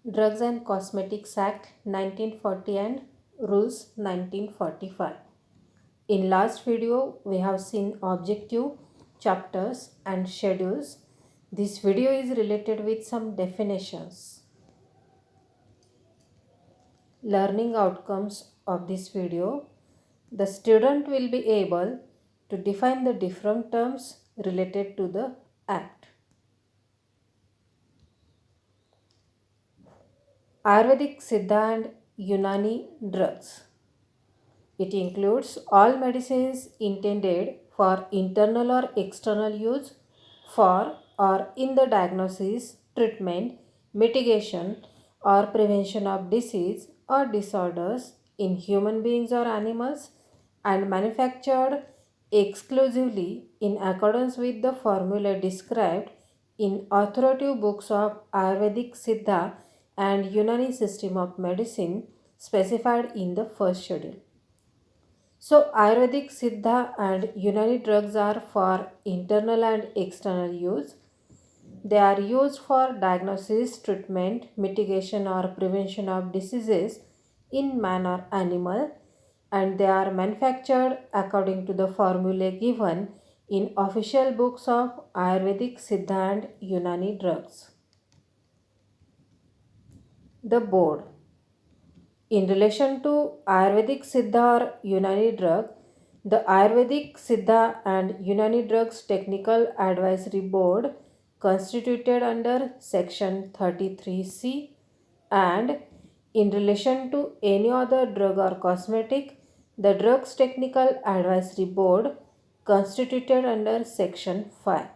Drugs and Cosmetics Act 1940 and Rules 1945. In last video, we have seen objective, chapters and schedules. This video is related with some definitions. Learning outcomes of this video. The student will be able to define the different terms related to the act. Ayurvedic Siddha and Unani drugs. It includes all medicines intended for internal or external use for or in the diagnosis, treatment, mitigation, or prevention of disease or disorders in human beings or animals and manufactured exclusively in accordance with the formula described in authoritative books of Ayurvedic Siddha and Unani system of medicine specified in the first schedule. So, Ayurvedic, Siddha, and Unani drugs are for internal and external use. They are used for diagnosis, treatment, mitigation, or prevention of diseases in man or animal, and they are manufactured according to the formulae given in official books of Ayurvedic, Siddha, and Unani drugs. The board. In relation to Ayurvedic Siddha or Unani drug, the Ayurvedic Siddha and Unani Drugs Technical Advisory Board constituted under Section 33C, and in relation to any other drug or cosmetic, the Drugs Technical Advisory Board constituted under Section 5.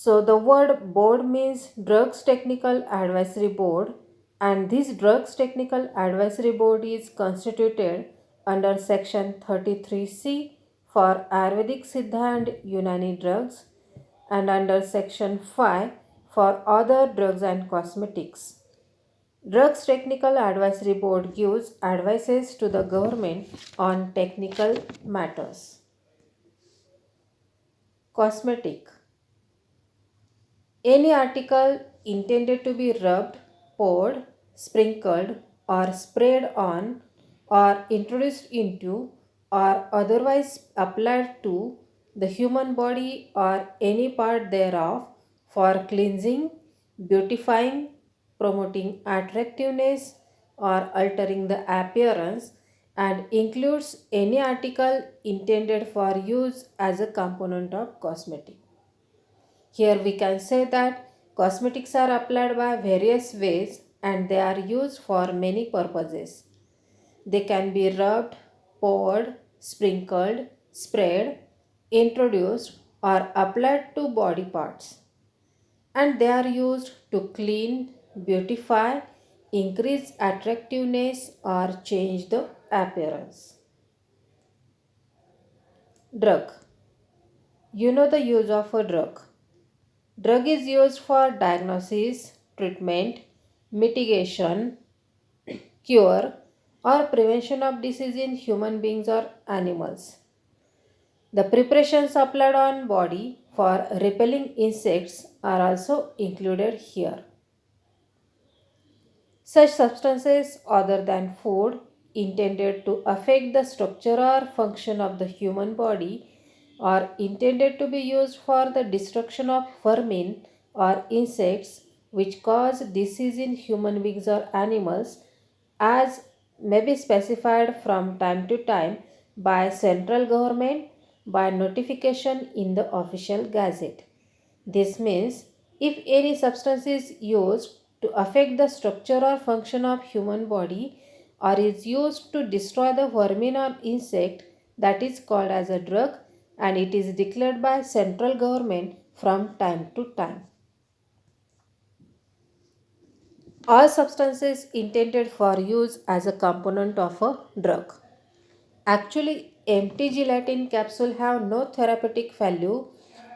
So the word board means Drugs Technical Advisory Board, and this Drugs Technical Advisory Board is constituted under Section 33C for Ayurvedic Siddha and Unani drugs and under Section 5 for other drugs and cosmetics. Drugs Technical Advisory Board gives advices to the government on technical matters. Cosmetic. Any article intended to be rubbed, poured, sprinkled, or sprayed on, or introduced into, or otherwise applied to the human body or any part thereof for cleansing, beautifying, promoting attractiveness, or altering the appearance, and includes any article intended for use as a component of cosmetic. Here we can say that cosmetics are applied by various ways and they are used for many purposes. They can be rubbed, poured, sprinkled, sprayed, introduced, or applied to body parts. And they are used to clean, beautify, increase attractiveness, or change the appearance. Drug. You know the use of a drug. Drug is used for diagnosis, treatment, mitigation, cure, or prevention of disease in human beings or animals. The preparations applied on body for repelling insects are also included here. Such substances other than food intended to affect the structure or function of the human body are intended to be used for the destruction of vermin or insects which cause disease in human beings or animals, as may be specified from time to time by central government by notification in the official gazette. This means if any substance is used to affect the structure or function of human body or is used to destroy the vermin or insect, that is called as a drug, and it is declared by central government from time to time. All substances intended for use as a component of a drug. Actually, empty gelatin capsule have no therapeutic value,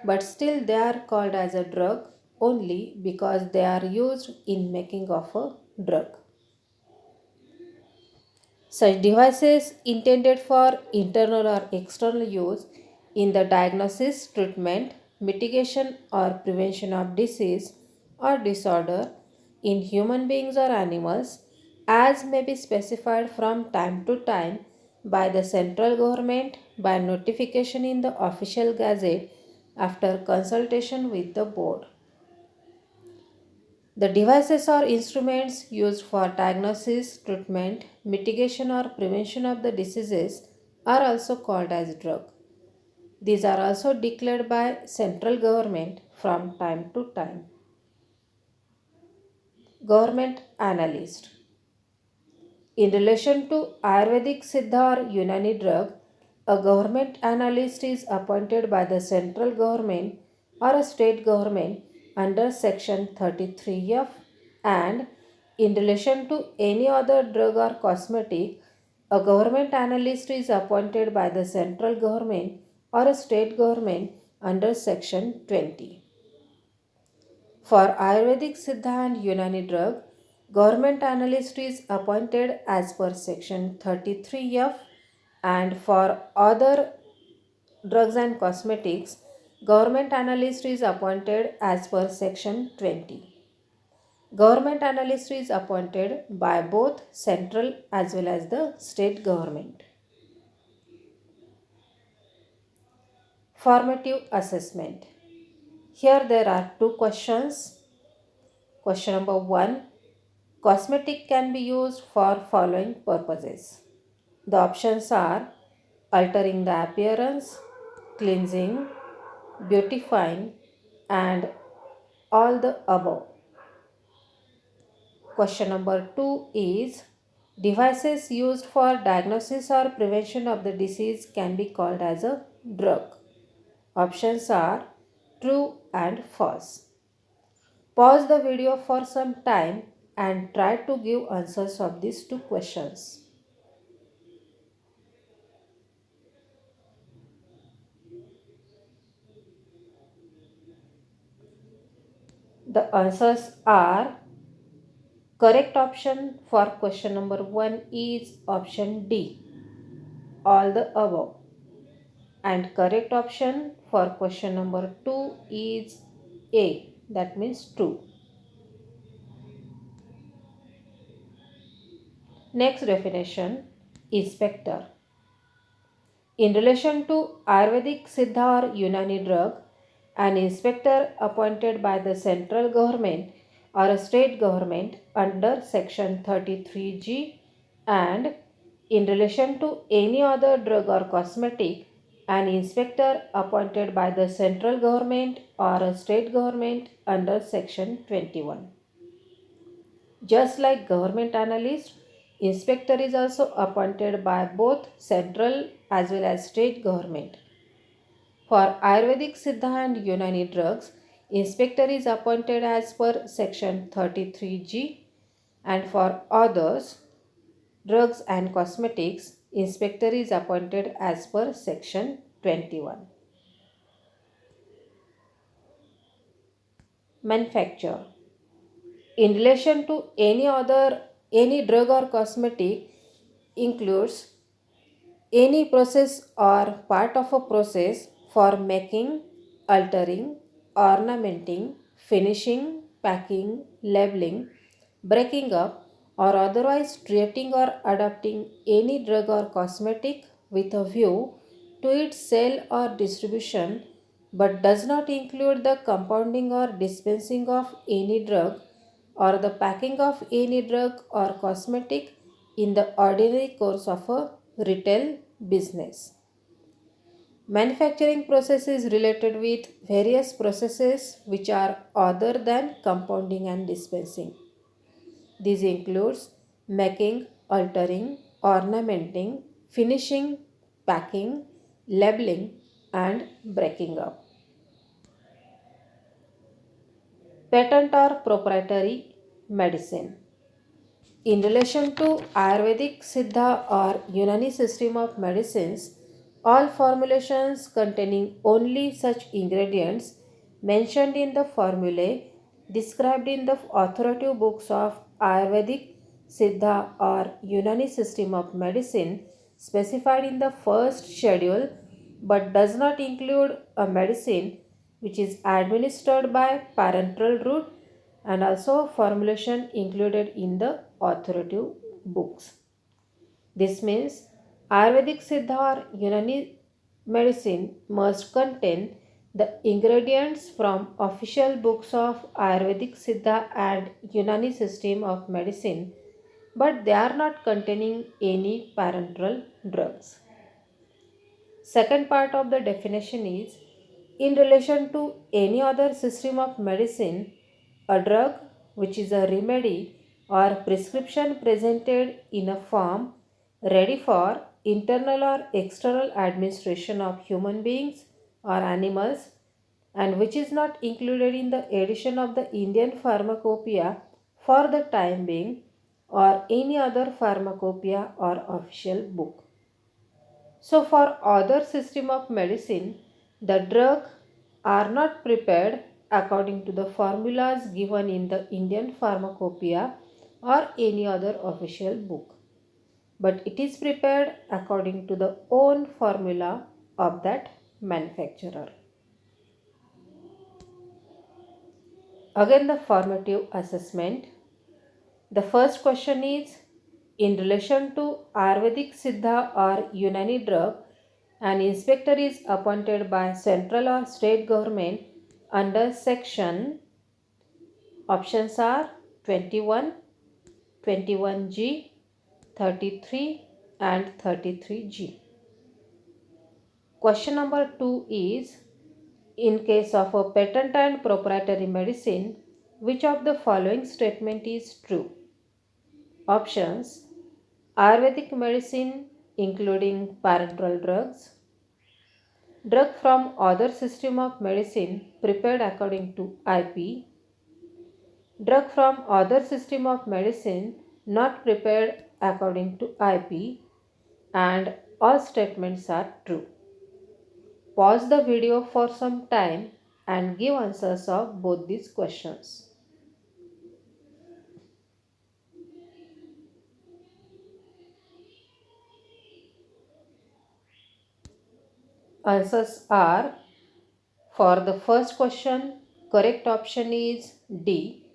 but still they are called as a drug only because they are used in making of a drug. Such devices intended for internal or external use in the diagnosis, treatment, mitigation or prevention of disease or disorder in human beings or animals as may be specified from time to time by the central government by notification in the official gazette after consultation with the board. The devices or instruments used for diagnosis, treatment, mitigation, or prevention of the diseases are also called as drug. These are also declared by central government from time to time. Government analyst. In relation to Ayurvedic Siddha or Unani drug, a government analyst is appointed by the central government or a state government under section 33F, and in relation to any other drug or cosmetic, a government analyst is appointed by the central government or a state government under section 20. For Ayurvedic Siddha and Unani drug, government analyst is appointed as per section 33F, and for other drugs and cosmetics, government analyst is appointed as per section 20. Government analyst is appointed by both central as well as the state government. Formative assessment. Here there are two questions. Question number 1. Cosmetic can be used for following purposes. The options are altering the appearance, cleansing, beautifying, and all the above. Question number 2 is devices used for diagnosis or prevention of the disease can be called as a drug. Options are true and false. Pause the video for some time and try to give answers of these two questions. The answers are correct option for question number 1 is option D, all the above. And correct option for question number 2 is A, that means true. Next definition, inspector. In relation to Ayurvedic Siddha or Unani drug, an inspector appointed by the central government or a state government under section 33G, and in relation to any other drug or cosmetic, an inspector appointed by the central government or a state government under section 21. Just like government analyst, inspector is also appointed by both central as well as state government. For Ayurvedic Siddha and Unani drugs, inspector is appointed as per section 33G, and for others, drugs and cosmetics, inspector is appointed as per section 21. Manufacture. In relation to any drug or cosmetic includes any process or part of a process for making, altering, ornamenting, finishing, packing, labeling, breaking up, or otherwise treating or adapting any drug or cosmetic with a view to its sale or distribution, but does not include the compounding or dispensing of any drug or the packing of any drug or cosmetic in the ordinary course of a retail business. Manufacturing process is related with various processes which are other than compounding and dispensing. These includes making, altering, ornamenting, finishing, packing, labeling, and breaking up. Patent or proprietary medicine. In relation to Ayurvedic Siddha or Unani system of medicines, all formulations containing only such ingredients mentioned in the formulae described in the authoritative books of Ayurvedic Siddha or Unani system of medicine specified in the first schedule but does not include a medicine which is administered by parental route, and also formulation included in the authoritative books. This means Ayurvedic Siddha or Unani medicine must contain the ingredients from official books of Ayurvedic Siddha and Unani system of medicine, but they are not containing any parenteral drugs. Second part of the definition is in relation to any other system of medicine, a drug which is a remedy or prescription presented in a form ready for internal or external administration of human beings or animals, and which is not included in the edition of the Indian Pharmacopoeia for the time being or any other pharmacopoeia or official book. So for other system of medicine, the drug are not prepared according to the formulas given in the Indian Pharmacopoeia or any other official book, but it is prepared according to the own formula of that manufacturer. Again the formative assessment. The first question is in relation to Ayurvedic Siddha or Unani drug, an inspector is appointed by central or state government under section. Options are 21, 21G, 33 and 33G. Question number 2 is in case of a patent and proprietary medicine, which of the following statement is true? Options: Ayurvedic medicine including parenteral drugs, drug from other system of medicine prepared according to IP, drug from other system of medicine not prepared according to IP, and all statements are true. Pause the video for some time and give answers of both these questions. Answers are: for the first question, correct option is D,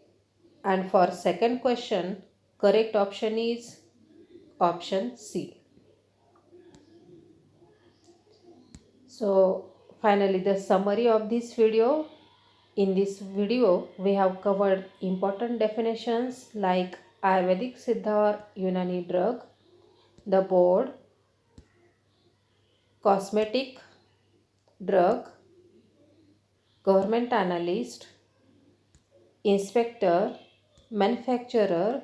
and for second question, correct option is option C. So finally the summary of this video. In this video, we have covered important definitions like Ayurvedic Siddha or Unani drug, the board, cosmetic, drug, government analyst, inspector, manufacturer,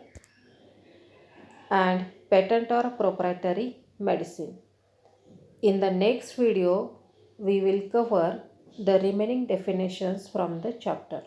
and patent or proprietary medicine. In the next video, we will cover the remaining definitions from the chapter.